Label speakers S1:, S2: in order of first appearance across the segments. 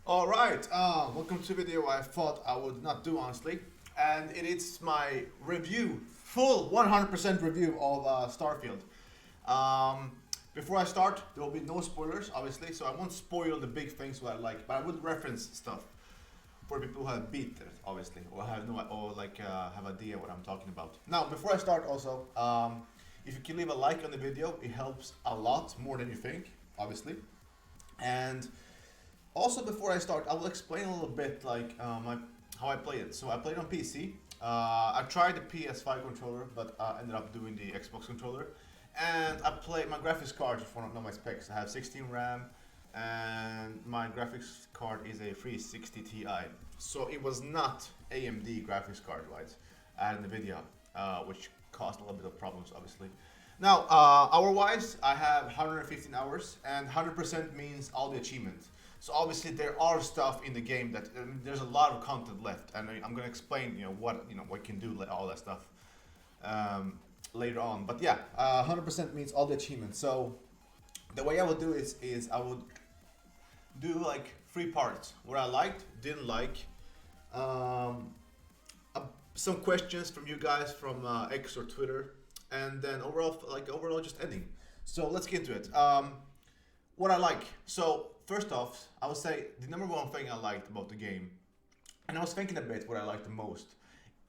S1: All right, welcome to a video I thought I would not do honestly, and it is my review, full 100% review of Starfield. Um, Before I start, there will be no spoilers, obviously, so I won't spoil the big things what I like, but I would reference stuff for people who have beat it, obviously, or have no, or like have idea what I'm talking about. Now, before I start, also, if you can leave a like on the video, it helps a lot more than you think, obviously, and also, before I start, I will explain a little bit like how I play it. So I played on PC. I tried the PS5 controller, but ended up doing the Xbox controller. And I play my graphics card. If you want to know my specs, I have 16 RAM, and my graphics card is a 360 Ti. So it was not AMD graphics card, right? I had NVIDIA, which caused a little bit of problems, obviously. Now, hour-wise, I have 115 hours, and 100% means all the achievements. So obviously there are stuff in the game that there's a lot of content left, and I'm gonna explain what what you can do all that stuff later on. But yeah, 100% means all the achievements. So the way I would do is I would do like three parts: what I liked, didn't like, um, uh, some questions from you guys from X or Twitter, and then overall just ending. So let's get into it. What I like. So first off, I would say the number one thing I liked about the game, and I was thinking a bit what I liked the most.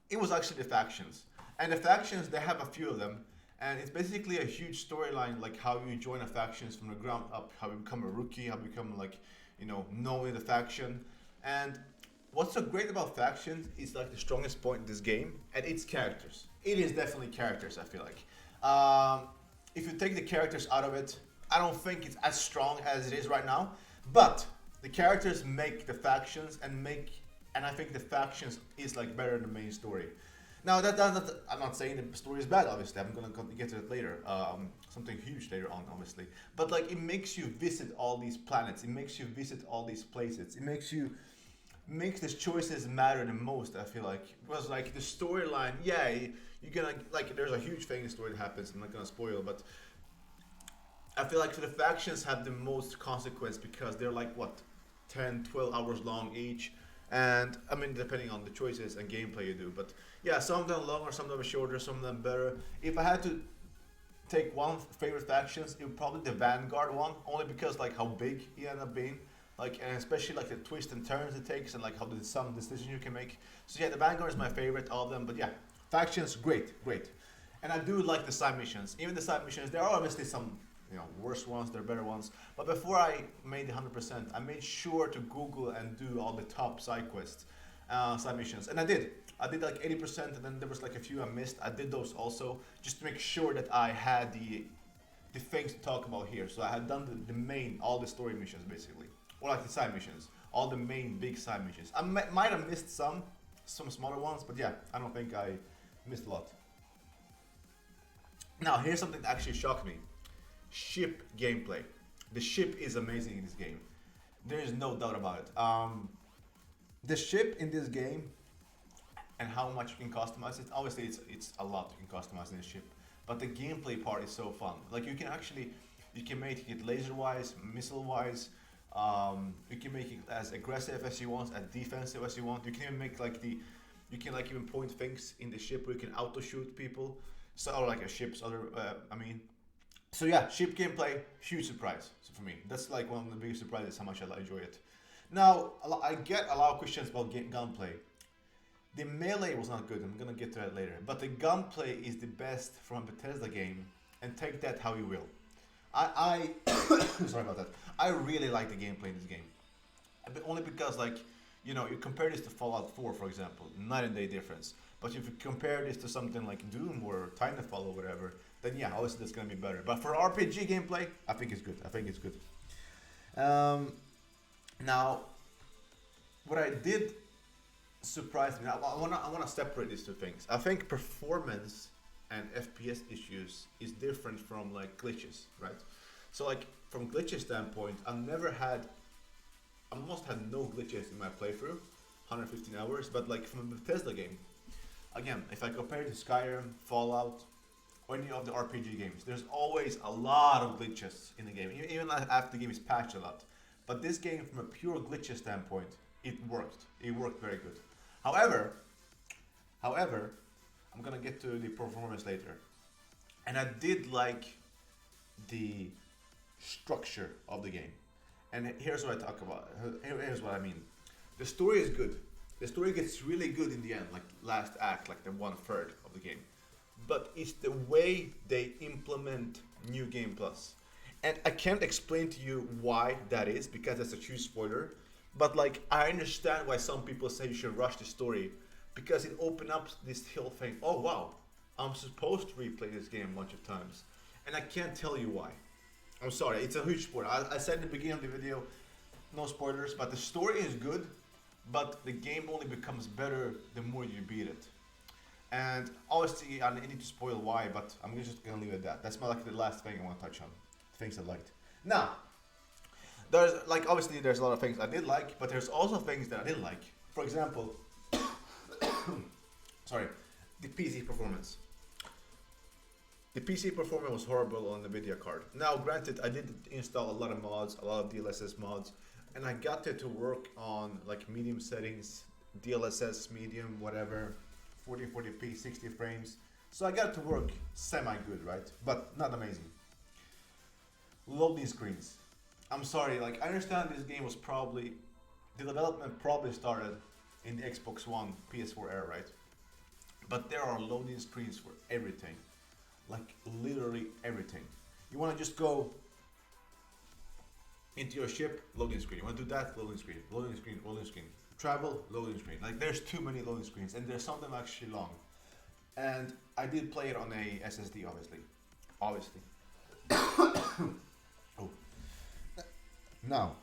S1: It was actually the factions, and the factions they have a few of them, and it's basically a huge storyline like how you join a factions from the ground up, how you become a rookie, how you become like knowing the faction, and what's so great about factions is like the strongest point in this game, and it's characters. It is definitely characters. I feel like. If you take the characters out of it, I don't think it's as strong as it is right now. But the characters make the factions and I think the factions is like better than the main story. Now I'm not saying the story is bad. Obviously, I'm gonna get to it later. Something huge later on, obviously. But like it makes you visit all these planets. It makes you visit all these places. It makes these choices matter the most. I feel like because like the storyline, yeah, you're gonna like there's a huge thing in the story that happens. I'm not gonna spoil, but I feel like the factions have the most consequence because they're like what 10, 12 hours long each. And I mean, depending on the choices and gameplay you do, but yeah, some of them longer, some of them shorter, some of them better. If I had to take one favorite factions, it would probably the Vanguard one, only because like how big he ended up being, like and especially like the twists and turns it takes, and like how the some decisions you can make. So yeah, the Vanguard is my favorite of them, but yeah, factions great, great, and I do like the side missions. Even the side missions, there are obviously some worse ones, there are better ones. But before I made the 100%, I made sure to Google and do all the top side quests, side missions, and I did. I did like 80%, and then there was like a few I missed. I did those also just to make sure that I had the things to talk about here. So I had done the main, all the story missions basically, or like the side missions, all the main big side missions. I might have missed some smaller ones, but yeah, I don't think I missed a lot. Now here's something that actually shocked me: ship gameplay. The ship is amazing in this game. There is no doubt about it. The ship in this game and how much you can customize it. Obviously, it's a lot you can customize in the ship, but the gameplay part is so fun. Like you can make it laser wise, missile wise. You can make it as aggressive as you want, as defensive as you want. You can even make like you can like even point things in the ship where you can auto shoot people. So or like a ship's other. I mean, so yeah, ship gameplay, huge surprise for me. That's like one of the biggest surprises how much I enjoy it. Now I get a lot of questions about gunplay. The melee was not good. I'm gonna get to that later. But the gunplay is the best from a Bethesda game, and take that how you will. Sorry about that. I really like the gameplay in this game, but only because like you compare this to Fallout 4, for example, night and day difference. But if you compare this to something like Doom or Titanfall or whatever, then yeah, obviously that's gonna be better. But for RPG gameplay, I think it's good. I think it's good. Um, Now, what I did surprise me. I wanna separate these two things. I think performance and FPS issues is different from like glitches, right? So like from glitches standpoint, I almost had no glitches in my playthrough, 115 hours. But like from a Bethesda game, again, if I compare it to Skyrim, Fallout, or any of the RPG games, there's always a lot of glitches in the game, even after the game is patched a lot. But this game, from a pure glitches standpoint, it worked. It worked very good. However, however, I'm gonna get to the performance later. And I did like the structure of the game. And here's what I talk about. Here's what I mean. The story is good. The story gets really good in the end, like last act, like the 1/3 of the game. But it's the way they implement New Game Plus. And I can't explain to you why that is, because that's a huge spoiler. But like, I understand why some people say you should rush the story, because it opens up this whole thing. Oh wow, I'm supposed to replay this game a bunch of times. And I can't tell you why. I'm sorry, it's a huge spoiler. I said in the beginning of the video, no spoilers, but the story is good, but the game only becomes better the more you beat it. And obviously, I need to spoil why, but I'm just gonna leave it at that. That's my, like, the last thing I want to touch on. Things I liked. Now, there's like, obviously there's a lot of things I did like, but there's also things that I didn't like. For example, sorry, the PC performance. The PC performance was horrible on the video card. Now, granted, I did install a lot of mods, a lot of DLSS mods, and I got it to work on like medium settings, DLSS medium, whatever, 4040p, 60 frames. So I got it to work semi-good, right? But not amazing. Loading screens. I'm sorry, like, I understand this game was probably, the development probably started in the Xbox One, PS4 era, right? But there are loading screens for everything. Like, literally everything. You want to just go into your ship, loading screen. You want to do that, loading screen, loading screen, loading screen. Travel, loading screen. Like, there's too many loading screens, and there's some of them actually long. And I did play it on a SSD, obviously. Obviously. Oh. Now,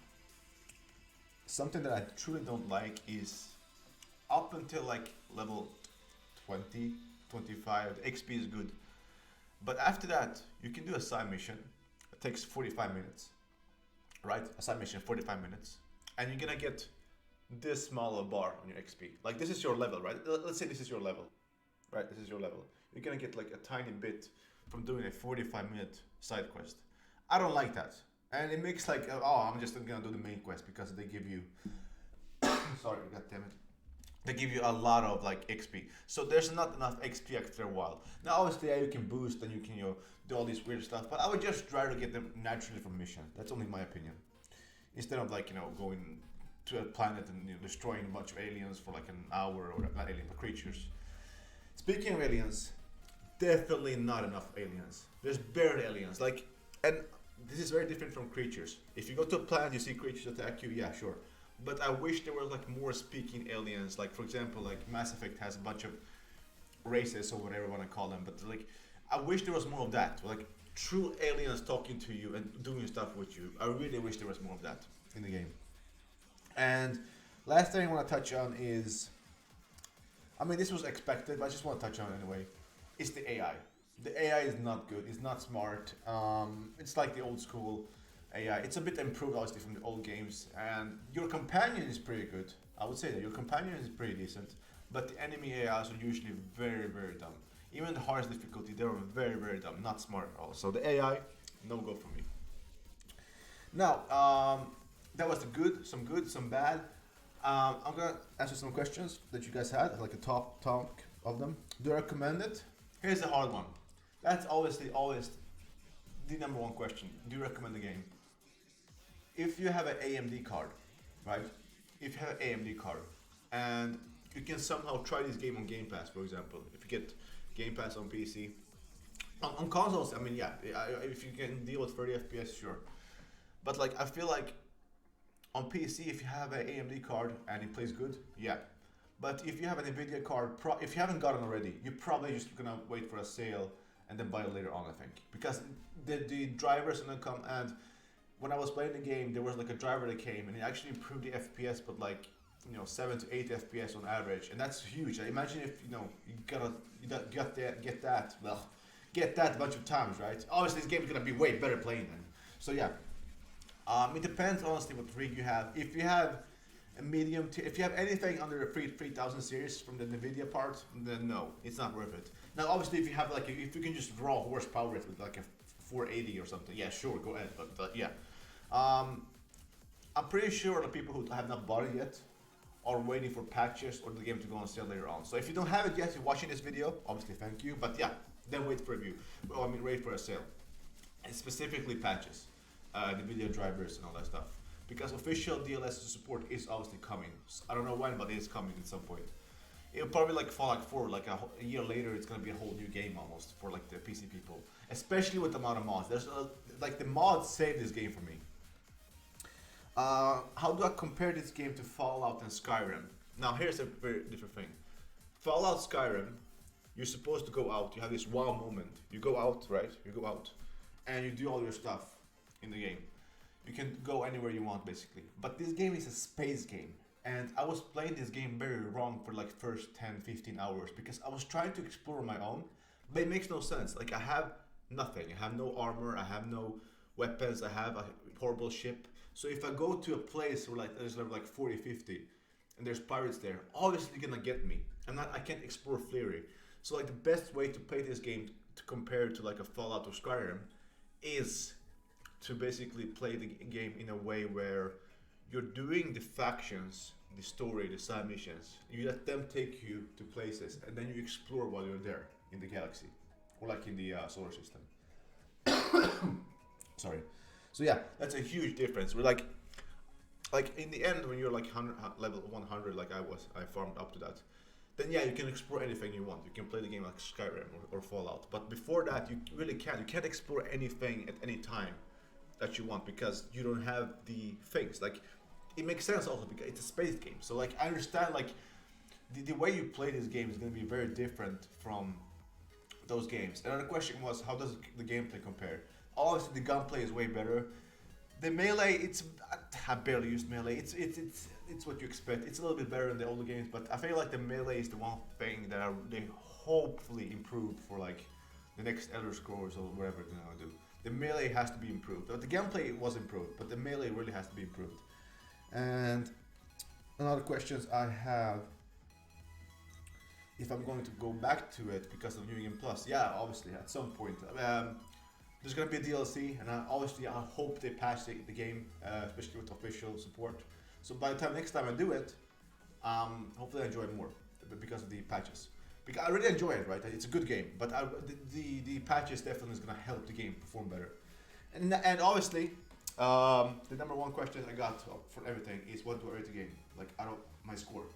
S1: something that I truly don't like is up until like level 20, 25, the XP is good. But after that, you can do a side mission. It takes 45 minutes, right? A side mission, 45 minutes. And you're gonna get this small a bar on your XP. Like, this is your level, right? Let's say this is your level, right? This is your level. You're gonna get like a tiny bit from doing a 45-minute side quest. I don't like that. And it makes like, oh, I'm just gonna do the main quest because they give you, sorry, god damn it. They give you a lot of like XP. So there's not enough XP after a while. Now obviously, yeah, you can boost and you can, do all this weird stuff, but I would just try to get them naturally from mission. That's only my opinion. Instead of like, going to a planet and destroying a bunch of aliens for like an hour, or not aliens, but creatures. Speaking of aliens, definitely not enough aliens. There's barely aliens. Like, and this is very different from creatures. If you go to a planet, you see creatures attack you, yeah, sure. But I wish there were like more speaking aliens. Like, for example, like Mass Effect has a bunch of races or whatever you want to call them. But like, I wish there was more of that. Like, true aliens talking to you and doing stuff with you. I really wish there was more of that in the game. And last thing I want to touch on is, I mean, this was expected, but I just want to touch on it anyway. It's the AI. The AI is not good. It's not smart. It's like the old school AI. It's a bit improved, obviously, from the old games. And your companion is pretty good. I would say that your companion is pretty decent. But the enemy AIs are usually very, very dumb. Even the hardest difficulty, they're very, very dumb. Not smart at all. So the AI, no go for me. Now, that was the good, some bad. I'm gonna answer some questions that you guys had, like a top talk of them. Do I recommend it? Here's the hard one. That's obviously always the number one question. Do you recommend the game? If you have an AMD card, right? If you have an AMD card and you can somehow try this game on Game Pass, for example, if you get Game Pass on PC, on consoles, I mean, yeah, if you can deal with 30 FPS, sure. But like, I feel like on PC, if you have an AMD card and it plays good, yeah. But if you have an Nvidia card, if you haven't gotten already, you're probably just gonna wait for a sale and then buy it later on, I think. Because the drivers are gonna come, and when I was playing the game, there was like a driver that came and it actually improved the FPS, but like, 7 to 8 FPS on average, and that's huge. Imagine if get that a bunch of times, right? Obviously, this game is gonna be way better playing then. So yeah, it depends honestly what rig you have. If you have a medium, if you have anything under the 3000 series from the Nvidia part, then no, it's not worth it. Now, obviously, if you have like, if you can just draw horsepower with like a 480 or something, yeah, sure, go ahead. But yeah. I'm pretty sure the people who have not bought it yet are waiting for patches or the game to go on sale later on. So if you don't have it yet, you're watching this video, obviously thank you, but yeah, then wait for a review. Well, I mean, wait for a sale. And specifically patches, the video drivers and all that stuff. Because official DLS support is obviously coming. I don't know when, but it is coming at some point. It'll probably like Fallout 4, like a year later, it's gonna be a whole new game almost for like the PC people. Especially with the amount of mods. There's like the mods saved this game for me. How do I compare this game to Fallout and Skyrim? Now here's a very different thing. Fallout Skyrim, you're supposed to go out, you have this wow moment. You go out, right? You go out and you do all your stuff in the game. You can go anywhere you want basically. But this game is a space game. And I was playing this game very wrong for like first 10-15 hours because I was trying to explore on my own, but it makes no sense. Like I have nothing, I have no armor, I have no weapons, I have a horrible ship. So if I go to a place where like there's like 40-50 and there's pirates there, obviously they're gonna get me and I can't explore freely. So like the best way to play this game to compare to like a Fallout or Skyrim is to basically play the game in a way where you're doing the factions, the story, the side missions. You let them take you to places and then you explore while you're there in the galaxy or like in the solar system. Sorry. So yeah, that's a huge difference. We're like in the end when you're like level 100 like I farmed up to that, then yeah, you can explore anything you want. You can play the game like Skyrim or Fallout. But before that, you really can't. You can't explore anything at any time that you want because you don't have the things. Like, it makes sense also because it's a space game. So like, I understand like the way you play this game is going to be very different from those games. And the question was, how does the gameplay compare? Obviously, the gunplay is way better. The melee, I barely used melee. It's what you expect. It's a little bit better than the older games, but I feel like the melee is the one thing that they hopefully improve for like the next Elder Scrolls or whatever they're gonna do. The melee has to be improved. The gameplay was improved, but the melee really has to be improved. And another questions I have, if I'm going to go back to it because of New Game Plus, yeah, obviously at some point. There's gonna be a DLC, and obviously I hope they patch the game, especially with official support. So by the time next time I do it, hopefully I enjoy it more because of the patches. Because I really enjoy it, right? It's a good game, but the patches definitely is gonna help the game perform better. And obviously, the number one question I got for everything is what do I rate the game? Like out of my score.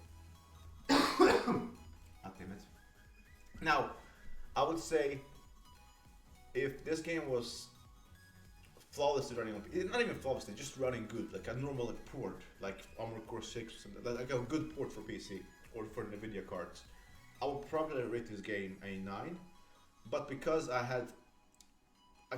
S1: God damn it. Now, I would say, if this game was flawlessly running on PC, not even flawlessly, just running good, like a normal like, port, like Armored Core 6 or something, like a good port for PC or for NVIDIA cards, I would probably rate this game a 9. But because I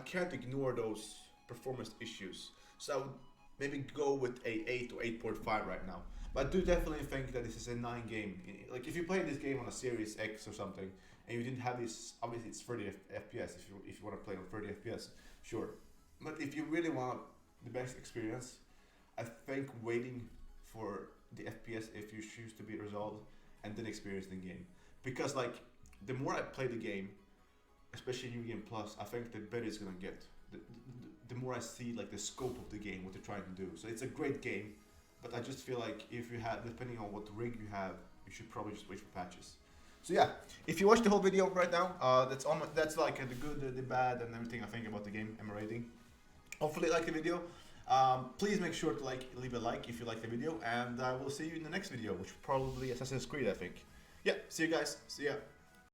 S1: can't ignore those performance issues, so I would maybe go with a 8 or 8.5 right now. But I do definitely think that this is a 9 game. Like if you play this game on a Series X or something, and you didn't have this, obviously it's 30 FPS if you want to play on 30 FPS, sure. But if you really want the best experience, I think waiting for the FPS if you choose to be resolved and then experience the game. Because like, the more I play the game, especially New Game Plus, I think the better it's gonna get. The more I see like the scope of the game, what they're trying to do. So it's a great game, but I just feel like if you have, depending on what rig you have, you should probably just wait for patches. So yeah, if you watch the whole video right now, that's like the good, the bad, and everything I think about the game and my rating. Hopefully you like the video. Please make sure to leave a like if you like the video, and I will see you in the next video, which probably Assassin's Creed, I think. Yeah, see you guys. See ya.